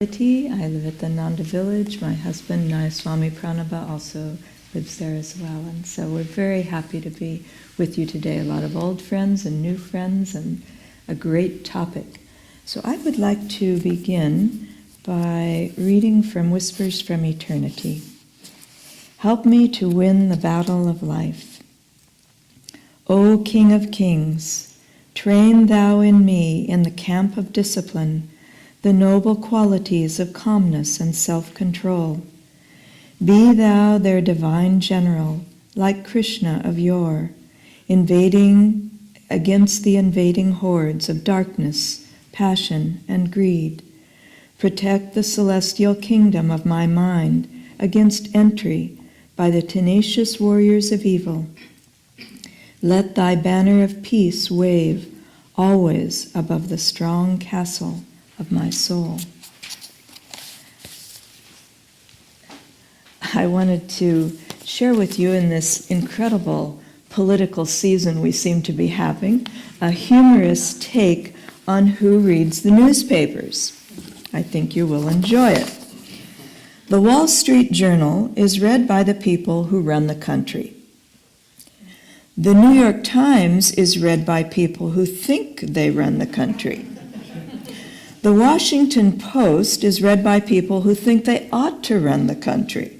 I live at the Ananda village. My husband, Nayaswami Pranaba, also lives there as well. And so we're very happy to be with you today. A lot of old friends and new friends and a great topic. So I would like to begin by reading from Whispers from Eternity. Help me to win the battle of life. O King of Kings, train thou in me in the camp of discipline the noble qualities of calmness and self-control. Be thou their divine general, like Krishna of yore, invading against the invading hordes of darkness, passion, and greed. Protect the celestial kingdom of my mind against entry by the tenacious warriors of evil. Let thy banner of peace wave always above the strong castle of my soul. I wanted to share with you in this incredible political season we seem to be having a humorous take on who reads the newspapers. I think you will enjoy it. The Wall Street Journal is read by the people who run the country. The New York Times is read by people who think they run the country. The Washington Post is read by people who think they ought to run the country.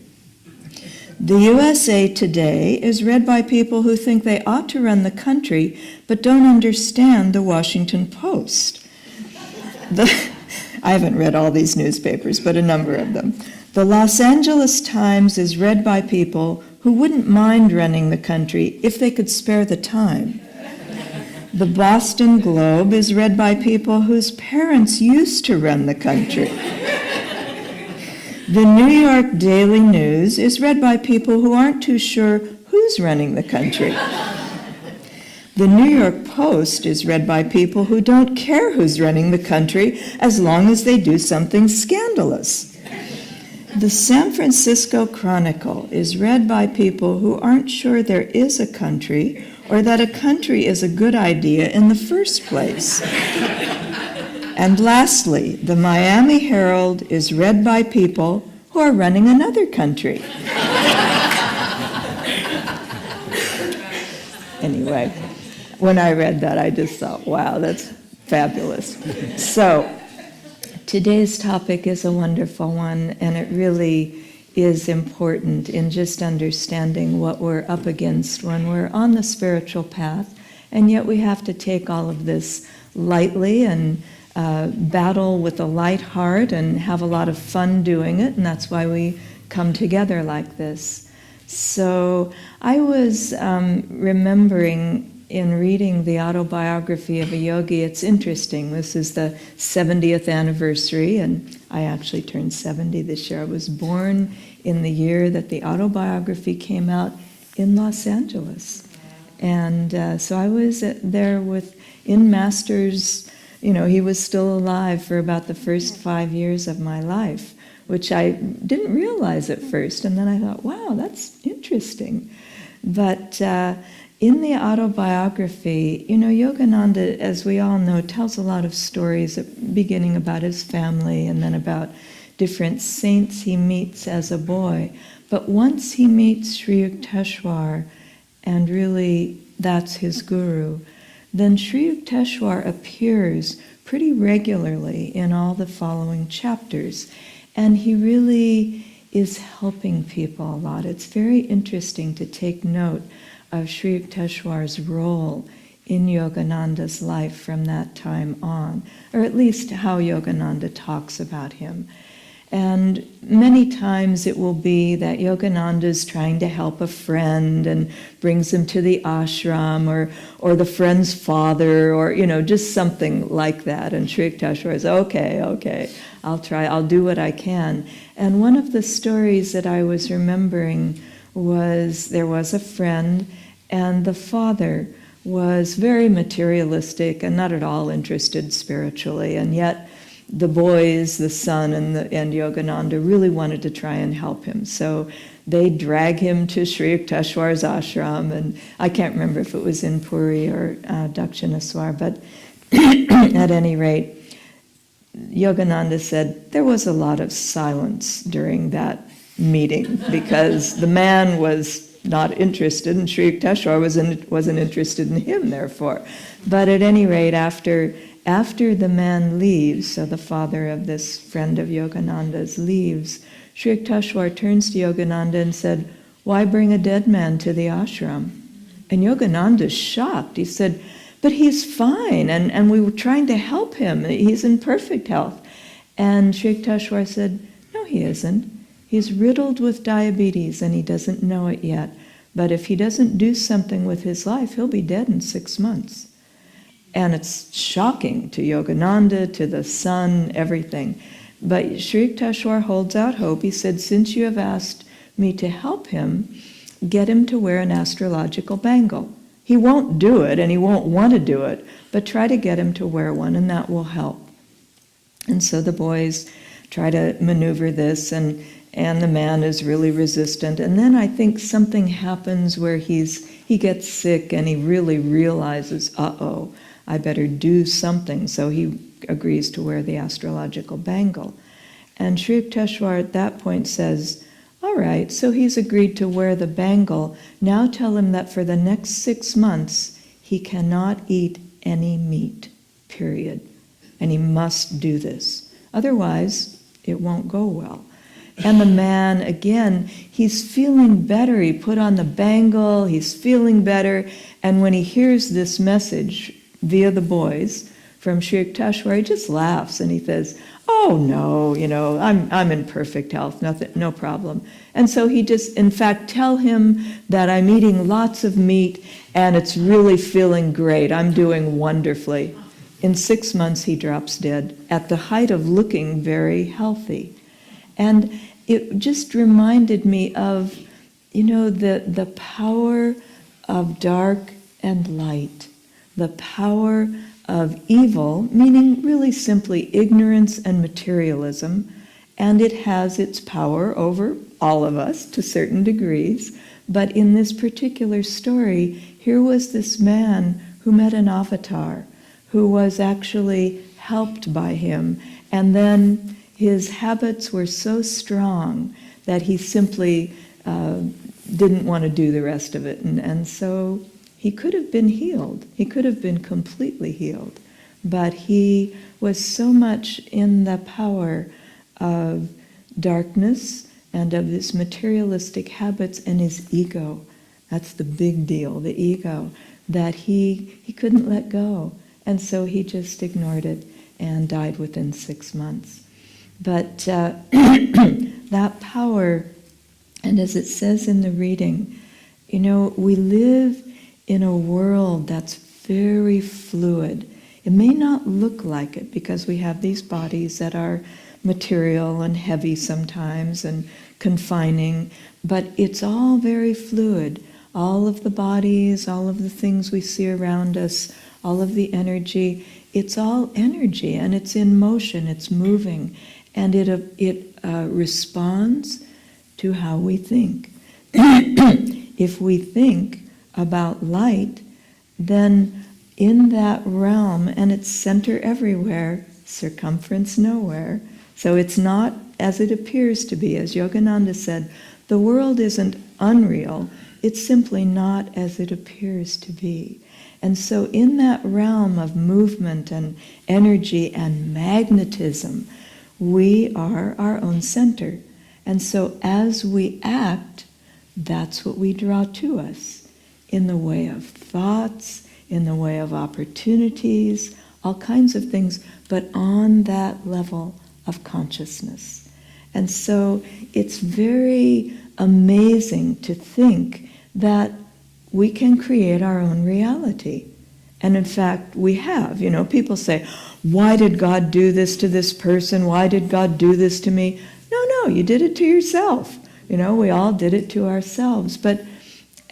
The USA Today is read by people who think they ought to run the country but don't understand the Washington Post. I haven't read all these newspapers, but a number of them. The Los Angeles Times is read by people who wouldn't mind running the country if they could spare the time. The Boston Globe is read by people whose parents used to run the country. The New York Daily News is read by people who aren't too sure who's running the country. The New York Post is read by people who don't care who's running the country as long as they do something scandalous. The San Francisco Chronicle is read by people who aren't sure there is a country or that a country is a good idea in the first place. And lastly, the Miami Herald is read by people who are running another country. Anyway, when I read that, I just thought, wow, that's fabulous. So, today's topic is a wonderful one, and it really is important in just understanding what we're up against when we're on the spiritual path, and yet we have to take all of this lightly and battle with a light heart and have a lot of fun doing it, and that's why we come together like this. So I was remembering in reading the autobiography of a yogi, it's interesting. This is the 70th anniversary, and I actually turned 70 this year. I was born in the year that the autobiography came out in Los Angeles. And so I was there in Master's, he was still alive for about the first 5 years of my life, which I didn't realize at first. And then I thought, wow, that's interesting. But in the autobiography, Yogananda, as we all know, tells a lot of stories, beginning about his family and then about different saints he meets as a boy. But once he meets Sri Yukteswar, and really that's his guru, then Sri Yukteswar appears pretty regularly in all the following chapters. And he really is helping people a lot. It's very interesting to take note of Sri Yukteswar's role in Yogananda's life from that time on, or at least how Yogananda talks about him. And many times it will be that Yogananda is trying to help a friend and brings him to the ashram, or the friend's father, or just something like that. And Sri Yukteswar is, okay, I'll do what I can. And one of the stories that I was remembering was there was a friend, and the father was very materialistic and not at all interested spiritually, and yet the boys, the son and Yogananda really wanted to try and help him. So they drag him to Sri Yukteswar's ashram, and I can't remember if it was in Puri or Dakshinaswar, but at any rate, Yogananda said there was a lot of silence during that meeting because the man was not interested, and Sri Yukteswar wasn't interested in him, therefore. But at any rate, after the man leaves, so the father of this friend of Yogananda's leaves, Sri Yukteswar turns to Yogananda and said, "Why bring a dead man to the ashram?" And Yogananda's shocked. He said, "But he's fine, and we were trying to help him. He's in perfect health." And Sri Yukteswar said, "No, he isn't. He's riddled with diabetes and he doesn't know it yet. But if he doesn't do something with his life, he'll be dead in 6 months." And it's shocking to Yogananda, to the son, everything. But Sri Yukteswar holds out hope. He said, "Since you have asked me to help him, get him to wear an astrological bangle. He won't do it and he won't want to do it, but try to get him to wear one and that will help." And so the boys try to maneuver this, and the man is really resistant. And then I think something happens where he gets sick and he really realizes, uh-oh, I better do something. So he agrees to wear the astrological bangle. And Sri Yukteswar at that point says, "All right, so he's agreed to wear the bangle. Now tell him that for the next 6 months, he cannot eat any meat, period. And he must do this. Otherwise, it won't go well." And the man, again, he's feeling better. He put on the bangle, he's feeling better. And when he hears this message via the boys from Sri Yukteswar, he just laughs and he says, "Oh no, I'm in perfect health, nothing, no problem." And so he just, in fact, tell him that I'm eating lots of meat and it's really feeling great. I'm doing wonderfully. In 6 months, he drops dead at the height of looking very healthy. And it just reminded me of, the power of dark and light, the power of evil, meaning really simply ignorance and materialism, and it has its power over all of us to certain degrees. But in this particular story, here was this man who met an avatar, who was actually helped by him, and then his habits were so strong that he simply didn't want to do the rest of it. And so he could have been healed. He could have been completely healed. But he was so much in the power of darkness and of his materialistic habits and his ego. That's the big deal, the ego, that he couldn't let go. And so he just ignored it and died within 6 months. But that power, and as it says in the reading, we live in a world that's very fluid. It may not look like it because we have these bodies that are material and heavy sometimes and confining, but it's all very fluid. All of the bodies, all of the things we see around us, all of the energy, it's all energy and it's in motion, it's moving. And it responds to how we think. If we think about light, then in that realm, and it's center everywhere, circumference nowhere, so it's not as it appears to be. As Yogananda said, the world isn't unreal, it's simply not as it appears to be. And so in that realm of movement and energy and magnetism, we are our own center. And so as we act, that's what we draw to us in the way of thoughts, in the way of opportunities, all kinds of things, but on that level of consciousness. And so it's very amazing to think that we can create our own reality. And in fact, we have. People say, "Why did God do this to this person? Why did God do this to me?" No, you did it to yourself. We all did it to ourselves. But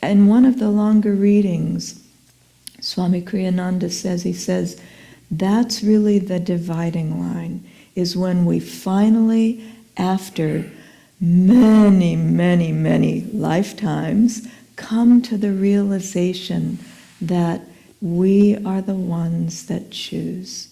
in one of the longer readings, Swami Kriyananda says, that's really the dividing line, is when we finally, after many, many, many lifetimes, come to the realization that we are the ones that choose.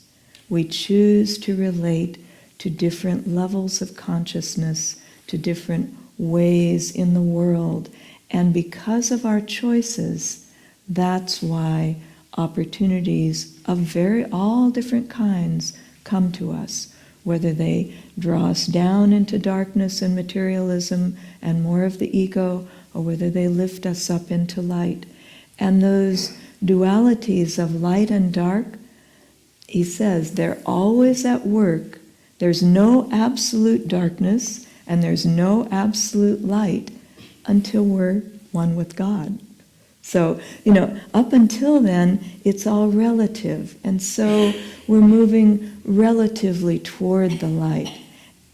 We choose to relate to different levels of consciousness, to different ways in the world. And because of our choices, that's why opportunities of all different kinds come to us, whether they draw us down into darkness and materialism and more of the ego, or whether they lift us up into light. And those dualities of light and dark, he says, they're always at work. There's no absolute darkness and there's no absolute light until we're one with God. So, up until then, it's all relative. And so we're moving relatively toward the light.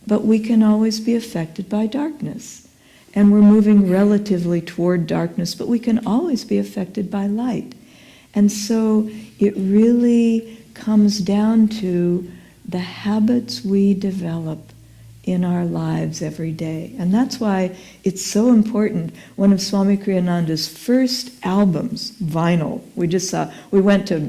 But we can always be affected by darkness. And we're moving relatively toward darkness, but we can always be affected by light. And so it really comes down to the habits we develop in our lives every day. And that's why it's so important. One of Swami Kriyananda's first albums, vinyl, we went to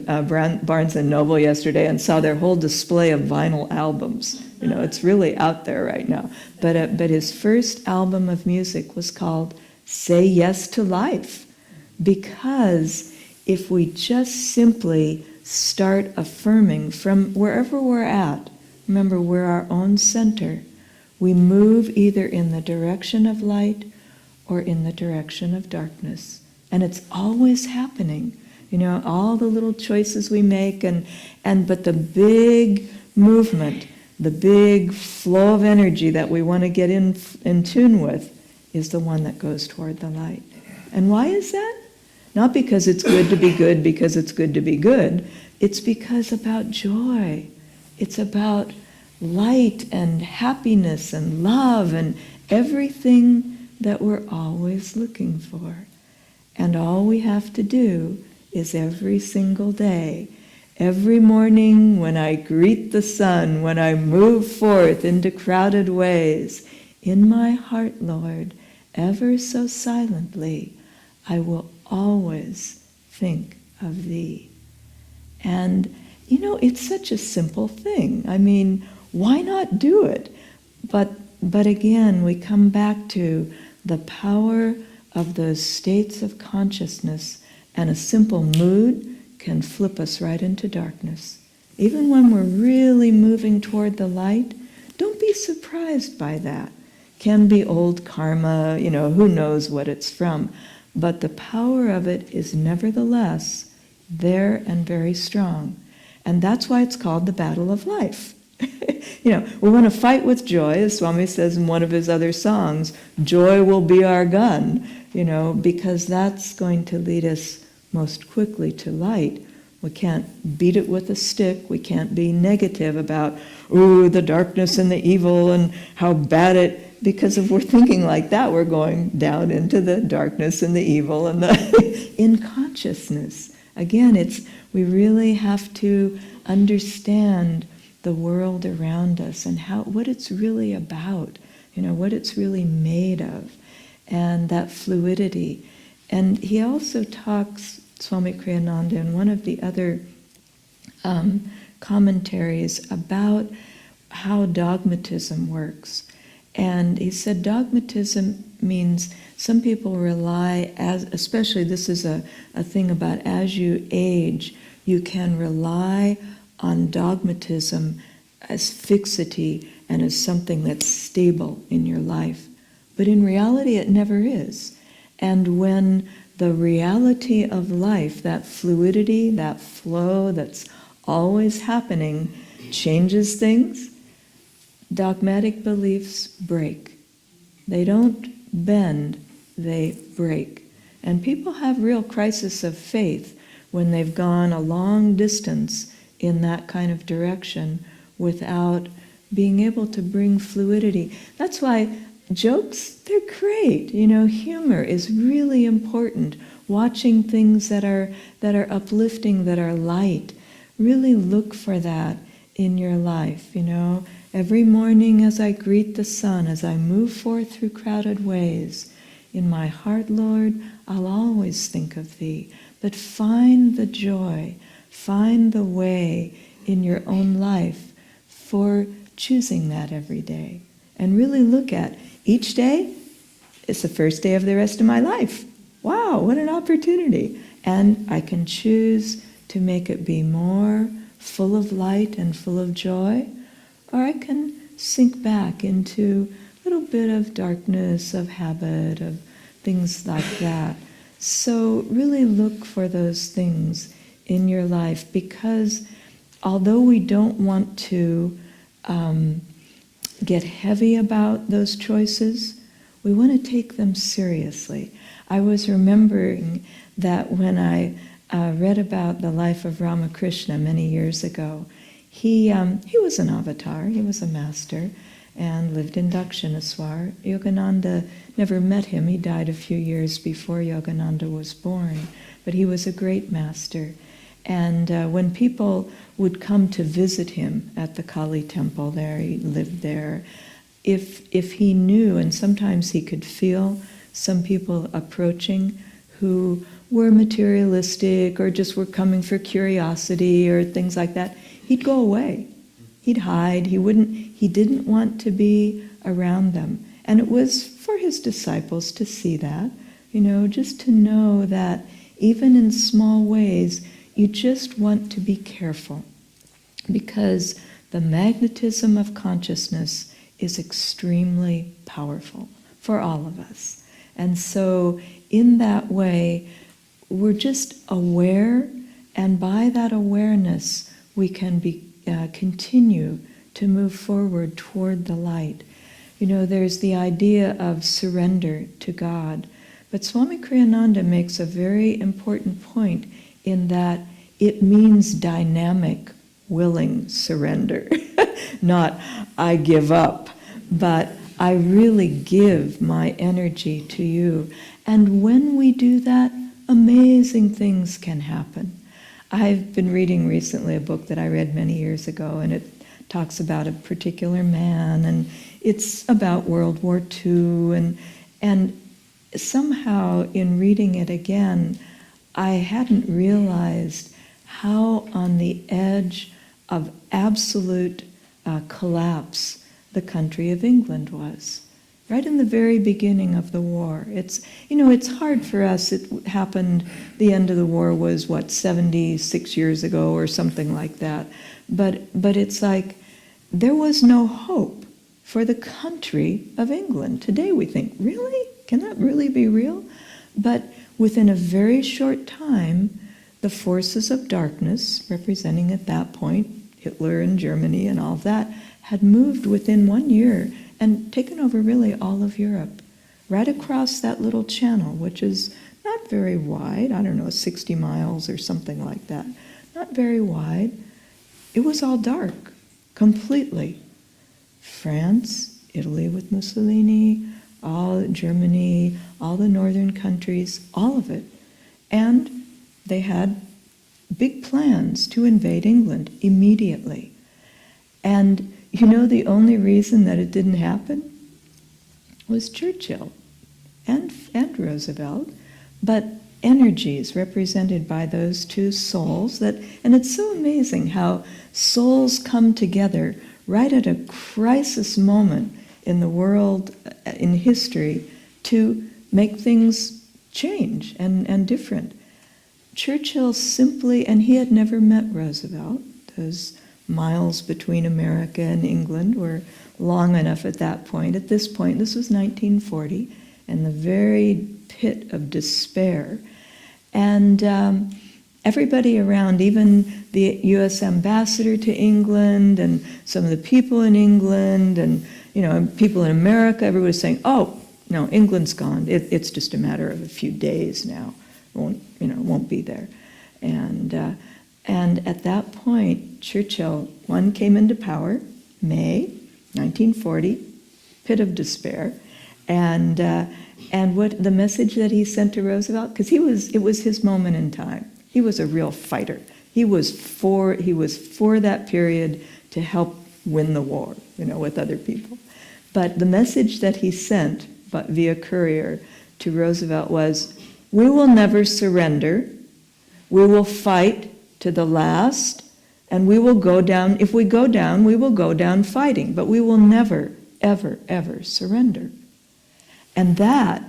Barnes & Noble yesterday and saw their whole display of vinyl albums. It's really out there right now. But his first album of music was called Say Yes to Life. Because if we just simply start affirming from wherever we're at, remember we're our own center, we move either in the direction of light or in the direction of darkness. And it's always happening. All the little choices we make, but the big movement, the big flow of energy that we want to get in tune with is the one that goes toward the light. And why is that? Not because it's good to be good, because it's good to be good. It's because about joy. It's about light and happiness and love and everything that we're always looking for. And all we have to do is every single day, every morning when I greet the sun, when I move forth into crowded ways, in my heart, Lord, ever so silently, I will always think of Thee. And, it's such a simple thing. I mean, why not do it? But again, we come back to the power of those states of consciousness, and a simple mood can flip us right into darkness. Even when we're really moving toward the light, don't be surprised by that. Can be old karma, who knows what it's from. But the power of it is nevertheless there and very strong. And that's why it's called the battle of life. We want to fight with joy, as Swami says in one of his other songs, joy will be our gun, because that's going to lead us most quickly to light. We can't beat it with a stick. We can't be negative about, the darkness and the evil and how bad it, because if we're thinking like that, we're going down into the darkness and the evil and the in consciousness. Again, we really have to understand the world around us and what it's really about, what it's really made of, and that fluidity. And he also talks, Swami Kriyananda, in one of the other commentaries about how dogmatism works. And he said dogmatism means some people rely, especially this is a thing about as you age, you can rely on dogmatism as fixity and as something that's stable in your life. But in reality, it never is. And when the reality of life, that fluidity, that flow that's always happening, changes things, dogmatic beliefs break. They don't bend, they break. And people have real crisis of faith when they've gone a long distance in that kind of direction without being able to bring fluidity. That's why jokes, they're great. Humor is really important. Watching things that are uplifting, that are light. Really look for that in your life, Every morning as I greet the sun, as I move forth through crowded ways, in my heart, Lord, I'll always think of Thee. But find the joy, find the way in your own life for choosing that every day. And really look at each day, it's the first day of the rest of my life. Wow, what an opportunity. And I can choose to make it be more full of light and full of joy, or I can sink back into a little bit of darkness, of habit, of things like that. So really look for those things in your life, because although we don't want to get heavy about those choices, we want to take them seriously. I was remembering that when I read about the life of Ramakrishna many years ago, he was an avatar, he was a master, and lived in Dakshineswar. Yogananda never met him. He died a few years before Yogananda was born, but he was a great master. And when people would come to visit him at the Kali temple there, he lived there, if he knew, and sometimes he could feel some people approaching who were materialistic or just were coming for curiosity or things like that, he'd go away. He'd hide. He didn't want to be around them. And it was for his disciples to see that, just to know that even in small ways, you just want to be careful, because the magnetism of consciousness is extremely powerful for all of us. And so in that way, we're just aware, and by that awareness, we can continue to move forward toward the light. There's the idea of surrender to God, but Swami Kriyananda makes a very important point in that it means dynamic, willing surrender. Not, I give up, but I really give my energy to you. And when we do that, amazing things can happen. I've been reading recently a book that I read many years ago, and it talks about a particular man, and it's about World War II, and somehow in reading it again, I hadn't realized how on the edge of absolute collapse the country of England was. Right in the very beginning of the war. It's hard for us. It happened, the end of the war was, 76 years ago or something like that. But it's like there was no hope for the country of England. Today we think, really? Can that really be real? But within a very short time, the forces of darkness, representing at that point Hitler and Germany and all of that, had moved within 1 year and taken over really all of Europe, right across that little channel, which is not very wide, 60 miles or something like that, not very wide. It was all dark, completely. France, Italy with Mussolini, all Germany, all the northern countries, all of it. And they had big plans to invade England immediately. And the only reason that it didn't happen was Churchill and Roosevelt, but energies represented by those two souls and it's so amazing how souls come together right at a crisis moment in the world, in history, to make things change and different. Churchill simply, and he had never met Roosevelt, those miles between America and England were long enough at that point. At this point, this was 1940, and the very pit of despair. And everybody around, even the U.S. ambassador to England, and some of the people in England, and people in America, everybody was saying, "Oh, no, England's gone. It's just a matter of a few days now. It won't be there." And at that point, Churchill, came into power, May 1940, pit of despair, and what the message that he sent to Roosevelt, because it was his moment in time. He was a real fighter. He was for that period to help win the war, with other people. But the message that he sent, but via courier, to Roosevelt was, "We will never surrender. We will fight to the last, And we will go down, if we go down, we will go down fighting, but we will never, ever, ever surrender. And that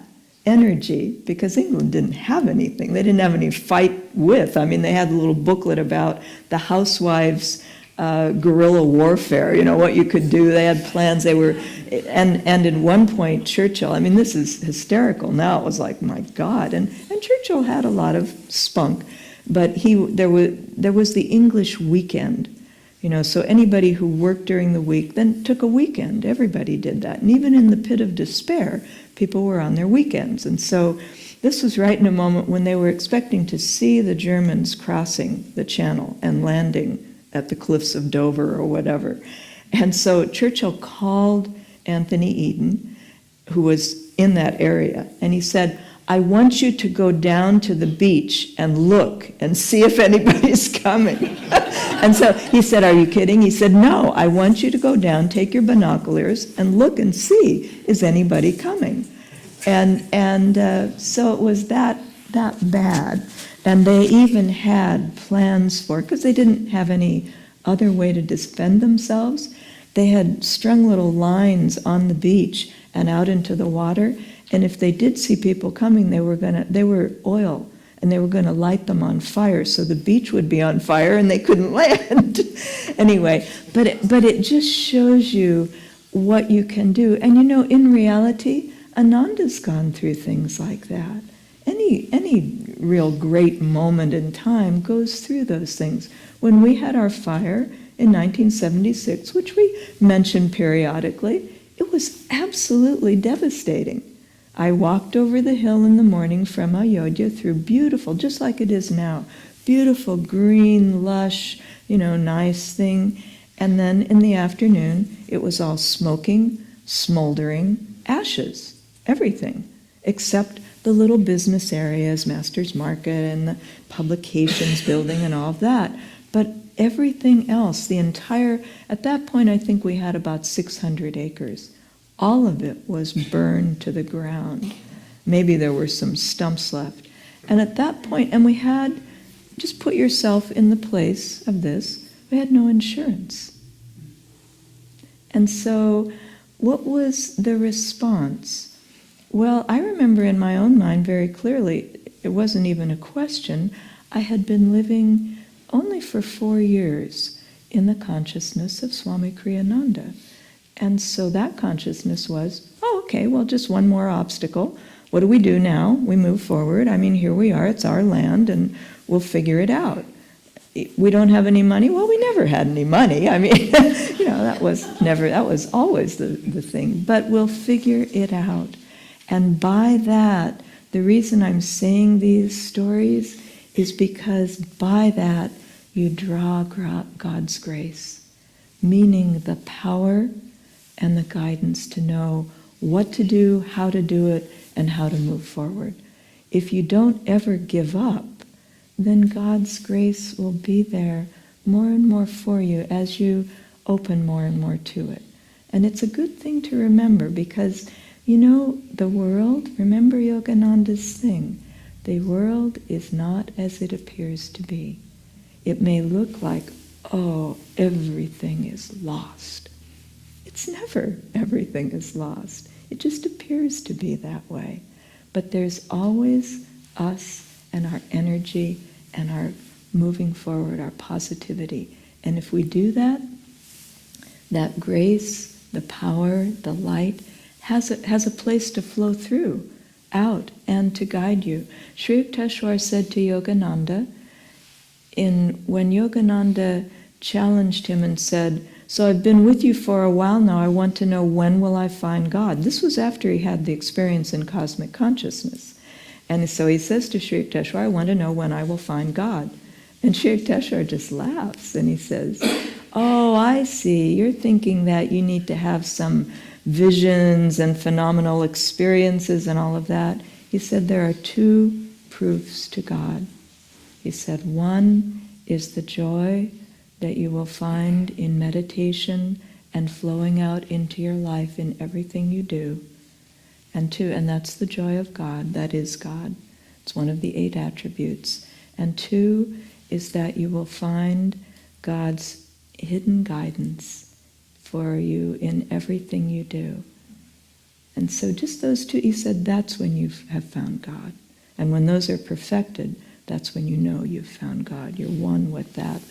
energy, because England didn't have anything, they didn't have any fight with. I mean, they had a little booklet about the housewives' guerrilla warfare, you know, what you could do. They had plans. They were, and at one point, Churchill, I mean, this is hysterical now. It was like, my God. And Churchill had a lot of spunk, but there was the English weekend, you know, so anybody who worked during the week then took a weekend. Everybody did that. And even in the pit of despair, people were on their weekends. And so this was right in a moment when they were expecting to see the Germans crossing the Channel and landing at the cliffs of Dover or whatever. And so Churchill called Anthony Eden, who was in that area, and he said, I want you to go down to the beach and look and see if anybody's coming. And so he said, are you kidding? He said, no, I want you to go down, take your binoculars, and look and see, is anybody coming? And so it was that bad. And they even had plans for, because they didn't have any other way to defend themselves, they had strung little lines on the beach and out into the water. And if they did see people coming, they were oil, and they were going to light them on fire, so the beach would be on fire and they couldn't land. Anyway, but it just shows you what you can do. And you know, in reality, Ananda's gone through things like that. Any real great moment in time goes through those things. When we had our fire in 1976, which we mention periodically, it was absolutely devastating. I walked over the hill in the morning from Ayodhya through beautiful, just like it is now, beautiful green, lush, you know, nice thing. And then in the afternoon, it was all smoking, smoldering ashes, everything, except the little business areas, Master's Market and the publications building and all of that. But everything else, at that point I think we had about 600 acres. All of it was burned to the ground. Maybe there were some stumps left. And at that point, and we had, just put yourself in the place of this, we had no insurance. And so what was the response? Well, I remember in my own mind very clearly, it wasn't even a question. I had been living only for 4 years in the consciousness of Swami Kriyananda. And so that consciousness was, oh, okay, well, just one more obstacle. What do we do now? We move forward. I mean, here we are, it's our land, and we'll figure it out. We don't have any money? Well, we never had any money. I mean, you know, that was always the thing. But we'll figure it out. And by that, the reason I'm saying these stories is because by that you draw God's grace, meaning the power and the guidance to know what to do, how to do it, and how to move forward. If you don't ever give up, then God's grace will be there more and more for you as you open more and more to it. And it's a good thing to remember because, you know, the world, remember Yogananda's thing, the world is not as it appears to be. It may look like, oh, everything is lost. It's never everything is lost. It just appears to be that way. But there's always us and our energy and our moving forward, our positivity. And if we do that, that grace, the power, the light, has a place to flow through, out, and to guide you. Sri Yukteswar said to Yogananda, when Yogananda challenged him and said, so I've been with you for a while now, I want to know when will I find God? This was after he had the experience in cosmic consciousness. And so he says to Sri Yukteswar, I want to know when I will find God. And Sri Yukteswar just laughs and he says, oh, I see, you're thinking that you need to have some visions and phenomenal experiences and all of that. He said there are 2 proofs to God. He said one is the joy that you will find in meditation and flowing out into your life in everything you do. And 2, and that's the joy of God, that is God. It's one of the 8 attributes. And 2 is that you will find God's hidden guidance for you in everything you do. And so just those two, he said, that's when you have found God. And when those are perfected, that's when you know you've found God. You're one with that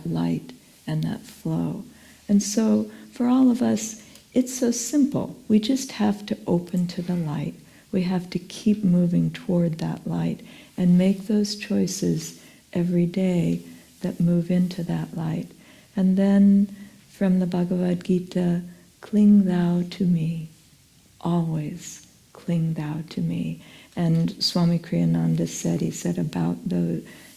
light and that flow. And so for all of us, it's so simple. We just have to open to the light. We have to keep moving toward that light and make those choices every day that move into that light. And then from the Bhagavad Gita, cling thou to me. Always cling thou to me. And Swami Kriyananda said, he said about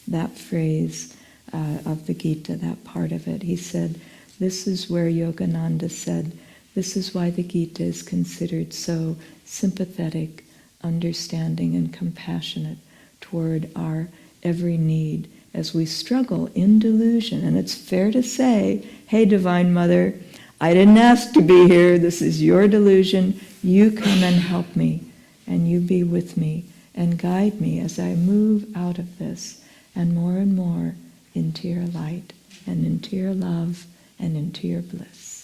that phrase of the Gita, that part of it, he said, this is where Yogananda said, this is why the Gita is considered so sympathetic, understanding, and compassionate toward our every need as we struggle in delusion. And it's fair to say, hey, Divine Mother, I didn't ask to be here. This is your delusion. You come and help me, and you be with me and guide me as I move out of this and more into your light and into your love and into your bliss.